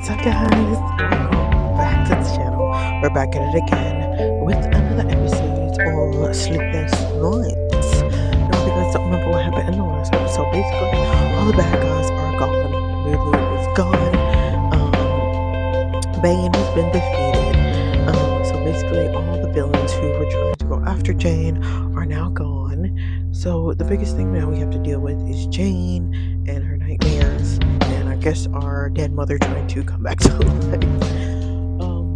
What's up, guys? Welcome back to the channel. We're back at it again with another episode on Sleepless nights. Now, because don't remember what happened in the last episode, basically, all the bad guys are gone. Lulu is gone. Bane has been defeated. So basically, all the villains who were trying to go after Jane are now gone. So the biggest thing now we have to deal with is Jane and her nightmares. I guess our dead mother trying to come back to life.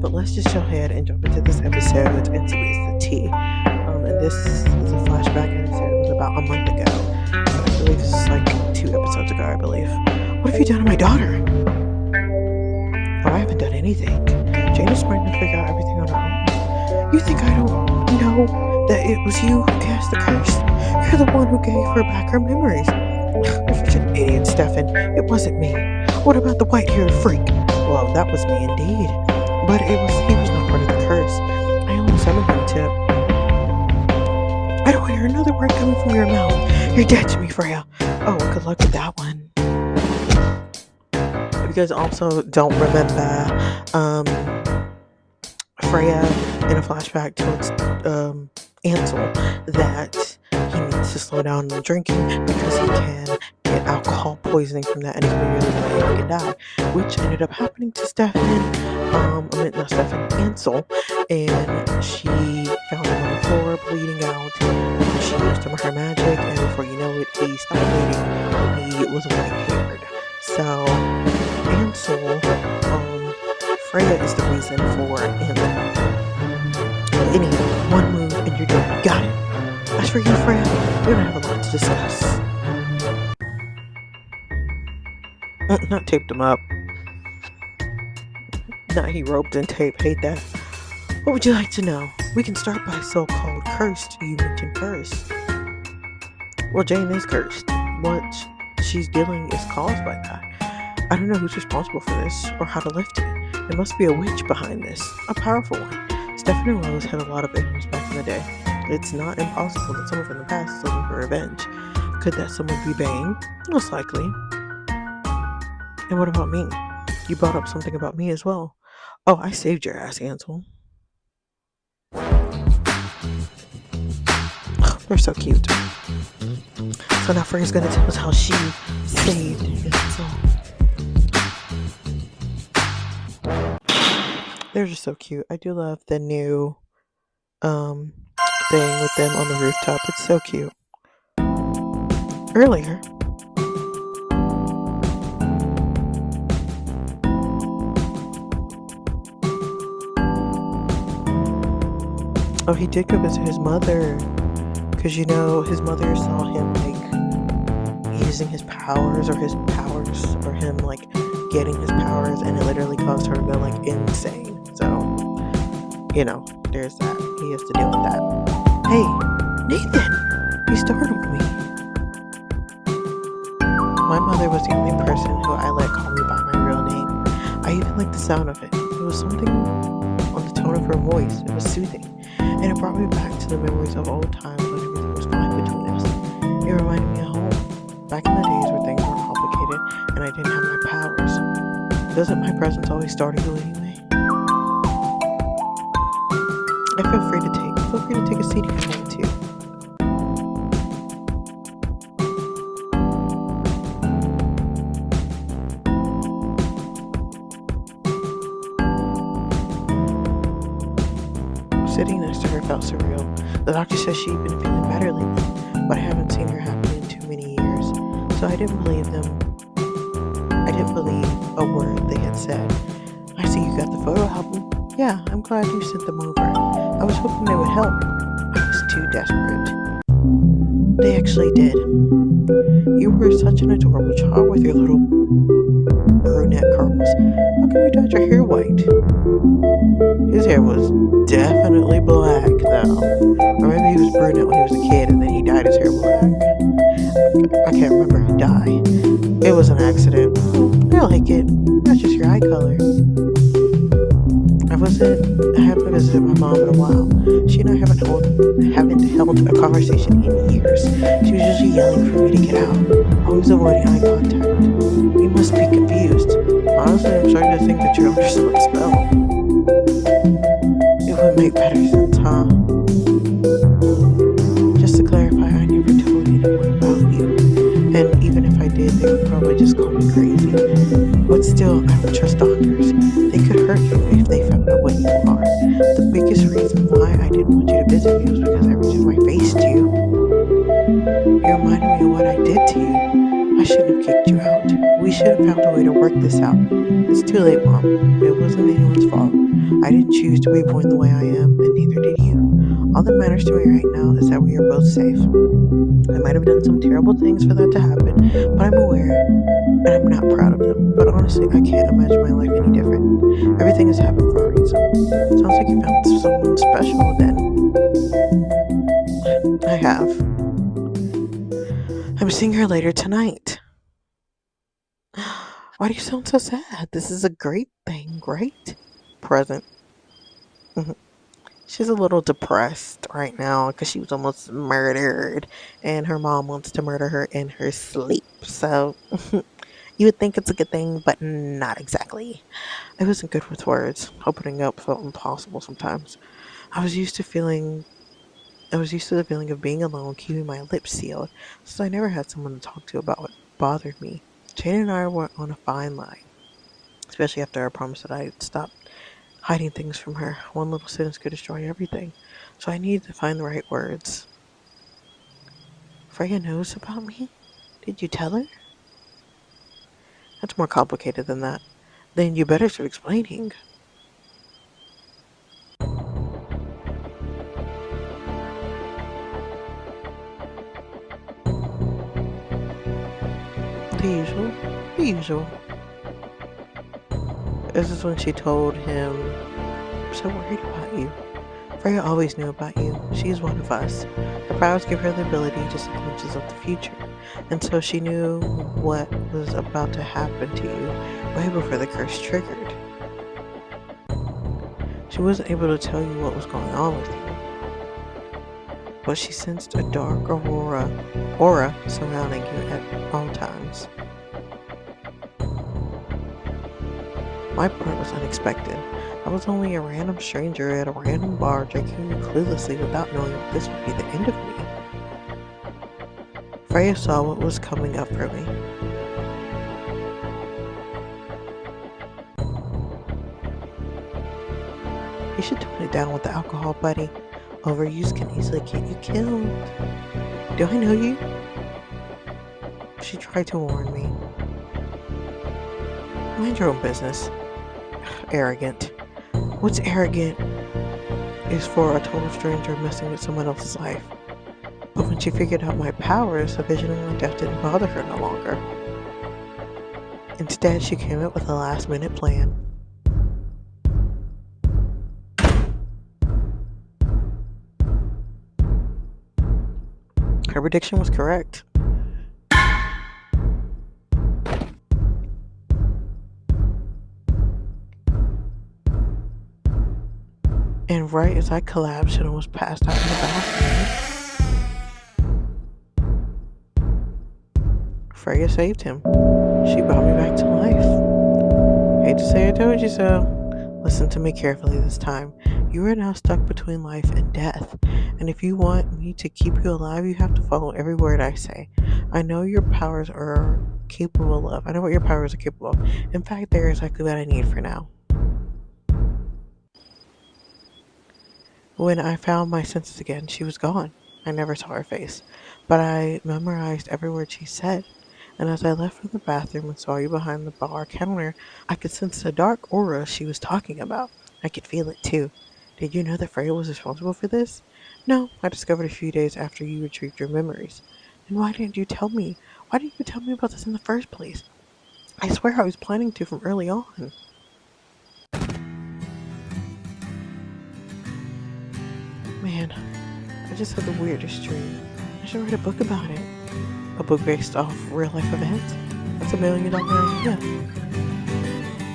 But let's just go ahead and jump into this episode and see what's the tea. And this is a flashback, and it said it was about a month ago. So I believe this is like 2 episodes ago, I believe. What have you done to my daughter? Oh, I haven't done anything. Jane is trying to figure out everything on her own. You think I don't know that it was you who cast the curse? You're the one who gave her back her memories. You're such an idiot, Stefan. It wasn't me. What about the white-haired freak? Well, that was me indeed. But he was not part of the curse. I only summoned him to... I don't hear another word coming from your mouth. You're dead to me, Freya. Oh, good luck with that one. If you guys also don't remember, Freya, in a flashback, told Ansel that he needs to slow down on the drinking because he can get alcohol poisoning from that, and he can really really and die, which ended up happening to Ansel, and she found him on the floor bleeding out, and she used some of her magic, and before you know it, he stopped bleeding, he was white-haired. So Ansel, Freya is the reason for Ansel. Anyhow, one move and you're dead. Got it. As for you, Freya, we don't have a lot to discuss. Not taped him up. Not he roped and taped. Hate that. What would you like to know? We can start by so-called cursed you mentioned first. Well, Jane is cursed. What she's dealing is caused by that. I don't know who's responsible for this or how to lift it. There must be a witch behind this. A powerful one. Stefan and Rose had a lot of enemies back in the day. It's not impossible that someone from the past is looking for revenge. Could that someone be Bane? Most likely. And what about me? You brought up something about me as well. Oh, I saved your ass, Ansel. They're so cute. So now Freya's gonna tell us how she saved Ansel. They're just so cute. I do love the new thing with them on the rooftop. It's so cute. Earlier, oh, he did go visit his mother, because his mother saw him using his powers, or him getting his powers, and it literally caused her to go insane. So, there's that. He has to deal with that. Hey, Nathan! You startled me. My mother was the only person who I let call me by my real name. I even liked the sound of it. It was something on the tone of her voice. It was soothing. And it brought me back to the memories of old times when everything was fine between us. It reminded me of home. Back in the days where things were complicated and I didn't have my powers. Doesn't my presence always startle you anyway? Feel free to take a seat if you want to. Sitting next to her felt surreal. The doctor says she'd been feeling better lately, but I haven't seen her happy in too many years, so I didn't believe them. I didn't believe a word they had said. I see you got the photo album. Yeah, I'm glad you sent them over. I was hoping they would help. I was too desperate. They actually did. You were such an adorable child with your little brunette curls. How come you dyed your hair white? His hair was definitely black, though. Or maybe he was brunette when he was a kid and then he dyed his hair black. I can't remember who died. It was an accident. I like it. That's just your eye color. I haven't visited my mom in a while. She and I haven't held a conversation in years. She was usually yelling for me to get out, always avoiding eye contact. You must be confused. Honestly, I'm starting to think that you're under someone's spell. It would make better sense, huh? Just to clarify, I never told anyone about you. And even if I did, they would probably just call me crazy. But still, I would trust doctors. They could hurt you if they found out what you are. The biggest reason why I didn't want you to visit me was because every time I faced you, you reminded me of what I did to you. I shouldn't have kicked you out. We should have found a way to work this out. It's too late, Mom. It wasn't anyone's fault. I didn't choose to be born the way I am, and neither did you. All that matters to me right now is that we are both safe. I might have done some terrible things for that to happen, but I'm aware and I'm not proud of them. But honestly, I can't imagine my life any different. Everything has happened for a reason. Sounds like you found someone special then. I have. I'm seeing her later tonight. Why do you sound so sad? This is a great thing, right? Present. Mhm. She's a little depressed right now because she was almost murdered, and her mom wants to murder her in her sleep. So you would think it's a good thing, but not exactly. I wasn't good with words. Opening up felt impossible sometimes. I was used to feeling I was used to the feeling of being alone, keeping my lips sealed, so I never had someone to talk to about what bothered me. Jane and I were on a fine line, especially after I promised that I'd stop hiding things from her. One little sentence could destroy everything, so I needed to find the right words. Freya knows about me? Did you tell her? That's more complicated than that. Then you better start explaining. The usual. The usual. This is when she told him, I'm so worried about you. Freya always knew about you. She's one of us. Her powers give her the ability to see glimpses of the future. And so she knew what was about to happen to you way before the curse triggered. She wasn't able to tell you what was going on with you, but she sensed a dark aura surrounding you at all times. My part was unexpected. I was only a random stranger at a random bar drinking cluelessly without knowing that this would be the end of me. Freya saw what was coming up for me. You should tone it down with the alcohol, buddy. Overuse can easily get you killed. Do I know you? She tried to warn me. Mind your own business. Arrogant. What's arrogant is for a total stranger messing with someone else's life. But when she figured out my powers, the vision of my death didn't bother her no longer. Instead, she came up with a last-minute plan. Her prediction was correct. And right as I collapsed and almost passed out in the bathroom, Freya saved him. She brought me back to life. Hate to say I told you so. Listen to me carefully this time. You are now stuck between life and death. And if you want me to keep you alive, you have to follow every word I say. I know your powers are capable of. I know what your powers are capable of. In fact, they're exactly what I need for now. When I found my senses again, she was gone. I never saw her face, but I memorized every word she said. And as I left from the bathroom and saw you behind the bar counter, I could sense the dark aura she was talking about. I could feel it too. Did you know that Freya was responsible for this? No, I discovered a few days after you retrieved your memories. And why didn't you tell me? Why didn't you tell me about this in the first place? I swear I was planning to from early on. Man, I just had the weirdest dream. I should write a book about it. A book based off real life events? That's $1 million idea.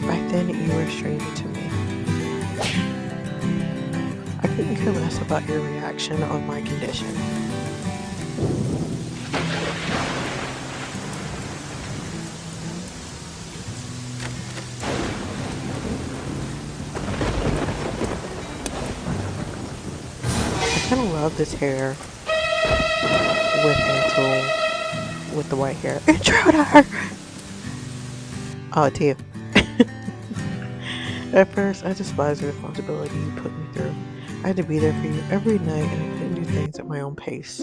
Back then, you were a stranger to me. I couldn't care less about your reaction on my condition. don't love this hair with Ansel with the white hair. Intruder! Oh, it's you. At first, I despised the responsibility you put me through. I had to be there for you every night, and I couldn't do things at my own pace.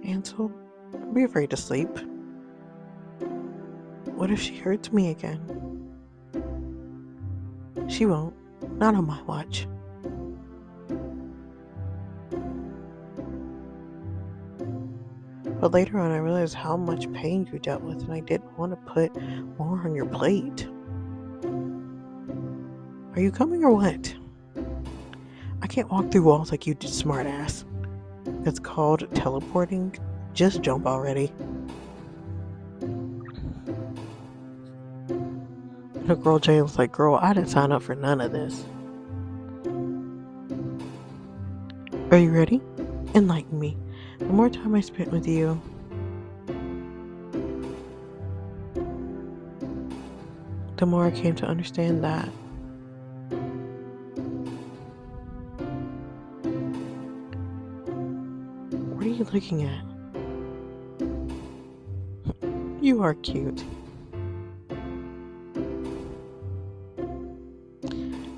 Ansel, don't be afraid to sleep. What if she hurts me again? She won't. Not on my watch. But later on, I realized how much pain you dealt with, and I didn't want to put more on your plate. Are you coming or what? I can't walk through walls like you did, smartass. It's called teleporting. Just jump already. The girl Jane was like, girl, I didn't sign up for none of this. Are you ready? Enlighten me. The more time I spent with you, the more I came to understand that what are you looking at? You are cute.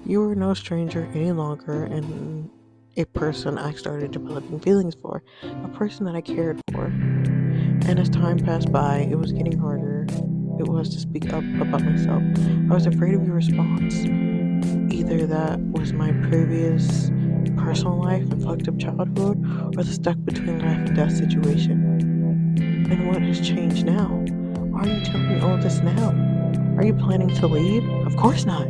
You are no stranger any longer, and a person I started developing feelings for, a person that I cared for. And as time passed by, it was getting harder. It was to speak up about myself. I was afraid of your response. Either that was my previous personal life and fucked up childhood, or the stuck between life and death situation. And what has changed now? Why are you telling me all this now? Are you planning to leave? Of course not.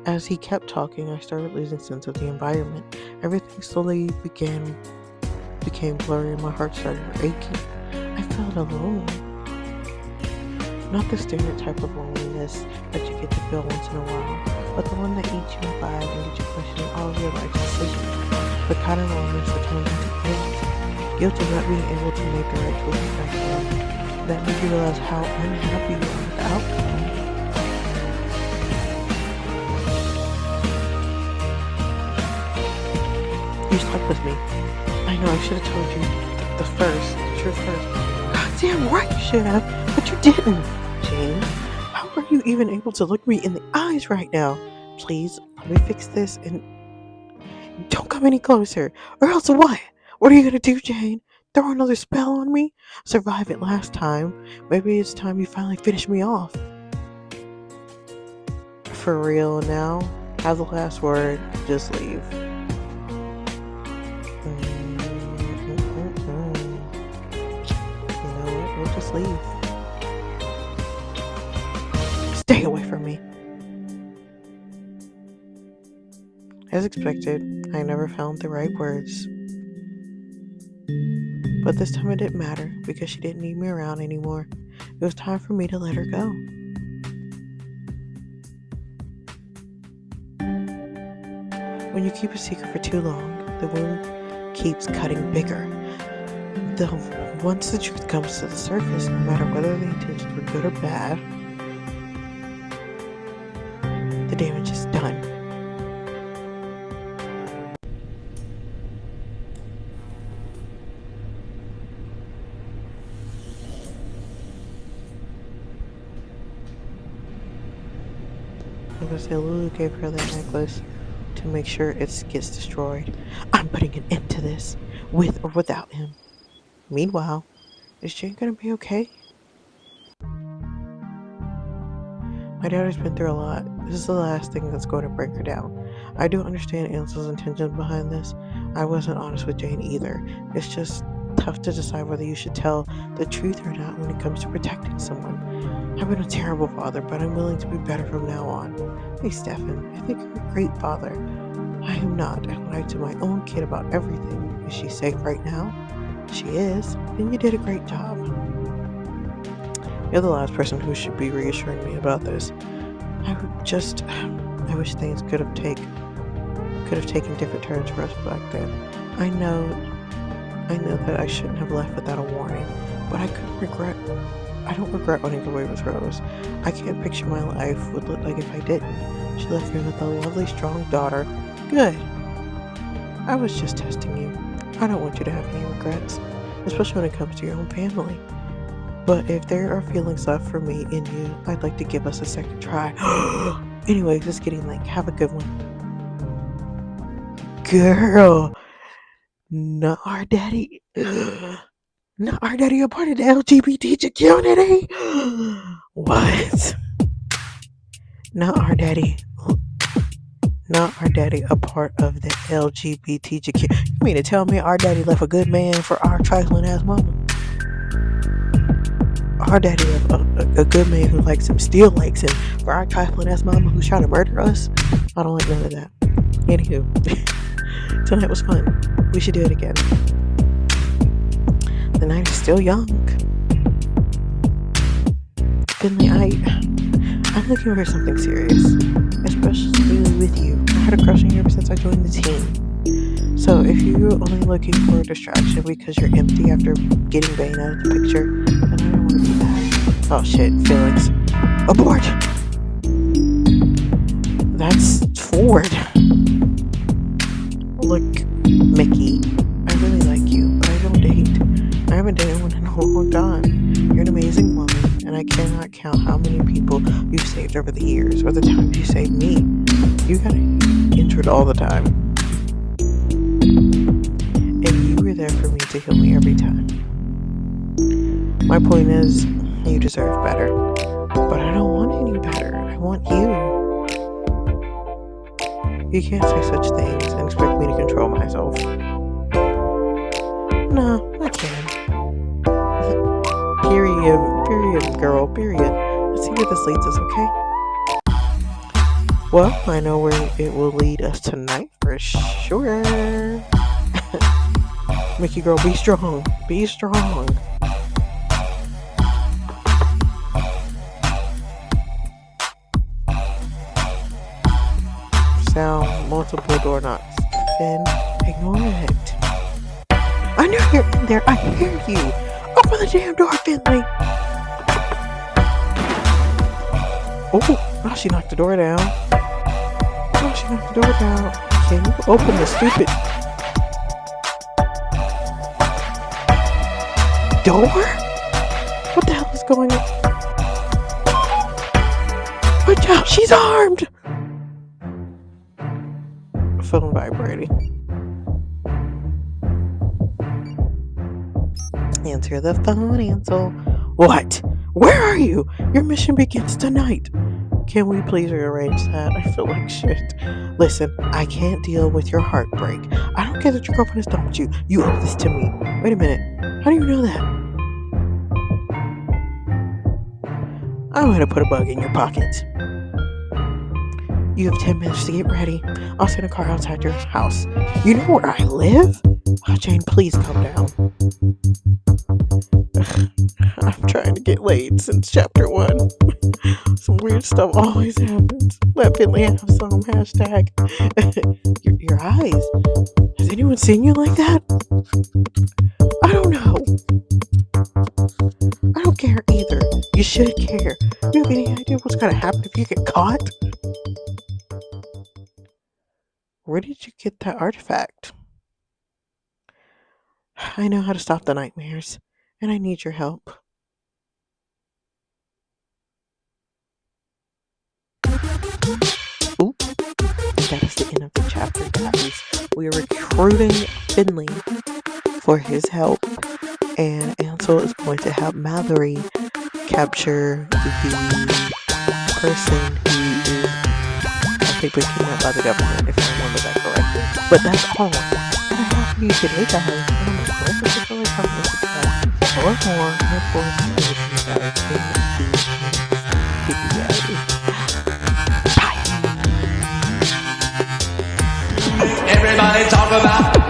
As he kept talking, I started losing sense of the environment. Everything slowly became blurry and my heart started aching. I felt alone. Not the stereotype of loneliness that you get to feel once in a while, but the one that eats you alive and gets you questioning all of your life decisions. The kind of loneliness that turns into guilt of not being able to make the right choices back then. That made you realize how unhappy you are with the outcome. You slept with me. I know I should have told you the truth first. God damn right you should have, but you didn't. Jane, how are you even able to look me in the eyes right now? Please, let me fix this and don't come any closer, or else what? What are you gonna do, Jane? Throw another spell on me? Survive it last time. Maybe it's time you finally finish me off. For real now, have the last word, just leave. Just leave. Stay away from me. As expected, I never found the right words. But this time it didn't matter because she didn't need me around anymore. It was time for me to let her go. When you keep a secret for too long, the wound keeps cutting bigger. Once the truth comes to the surface, no matter whether the intentions were good or bad, the damage is done. Like I said, Lulu gave her that necklace to make sure it gets destroyed. I'm putting an end to this, with or without him. Meanwhile, is Jane gonna be okay? My daughter's been through a lot. This is the last thing that's going to break her down. I do understand Ansel's intentions behind this. I wasn't honest with Jane either. It's just tough to decide whether you should tell the truth or not when it comes to protecting someone. I've been a terrible father, but I'm willing to be better from now on. Hey, Stefan, I think you're a great father. I am not. I lied to my own kid about everything. Is she safe right now? She is, and you did a great job. You're the last person who should be reassuring me about this. I wish things could have taken different turns for us back then. I know that I shouldn't have left without a warning, but I don't regret running away with Rose. I can't picture my life would look like if I didn't. She left me with a lovely, strong daughter Good. I was just testing you. I don't want you to have any regrets, especially when it comes to your own family. But if there are feelings left for me in you, I'd like to give us a second try. Anyways, it's getting late. Have a good one. Girl, not our daddy. Not our daddy a part of the LGBT community. What? Not our daddy. Not our daddy a part of the LGBTQ. You mean to tell me our daddy left a good man for our trifling ass mama? Our daddy left a good man who likes some steel legs, and for our trifling ass mama who's trying to murder us? I don't like none of that. Anywho, tonight was fun. We should do it again. The night is still young. Finley, I'm looking for something serious, especially with you. I had a crush on you ever since I joined the team. So if you're only looking for a distraction because you're empty after getting Bane out of the picture, then I don't want to be that. Oh shit, Felix. Abort! That's Ford. Look, Mickey, I really like you, but I don't date. I haven't dated one in a long time. You're an amazing woman, and I cannot count how many people you've saved over the years, or the times you saved me. You got injured all the time. And you were there for me to heal me every time. My point is, you deserve better. But I don't want any better. I want you. You can't say such things and expect me to control myself. No, I can. Period, girl, period. Let's see where this leads us, okay? Well, I know where it will lead us tonight for sure. Mickey girl, be strong. Be strong. Sound multiple door knocks. Then ignore it. I know you're in there. I hear you. Open the damn door, Finley. Oh, now she knocked the door down. Now she knocked the door down. Can you open the stupid door? What the hell is going on? Watch out, she's armed. Phone vibrating. Answer the phone, Ansel. What? Where are you? Your mission begins tonight. Can we please rearrange that? I feel like shit. Listen, I can't deal with your heartbreak. I don't care that your girlfriend has dumped you. You owe this to me. Wait a minute. How do you know that? I'm gonna put a bug in your pocket. You have 10 minutes to get ready. I'll send a car outside your house. You know where I live? Oh, Jane, please calm down. I'm trying to get laid since chapter 1. Some weird stuff always happens. Let Finley have some. Hashtag. Your eyes. Has anyone seen you like that? I don't know. I don't care either. You should care. You have any idea what's gonna happen if you get caught? Where did you get that artifact? I know how to stop the nightmares, and I need your help. Oop. That is the end of the chapter, guys. We are recruiting Finley for his help, and Ansel is going to help Mallory capture the person who is, I think, being kidnapped by the government, if I remember that correctly. But that's all that I have for you today, guys. And I'm going to feel like I'm going to try or more, and of course, I wish you guys in the video. Bye. Everybody talk about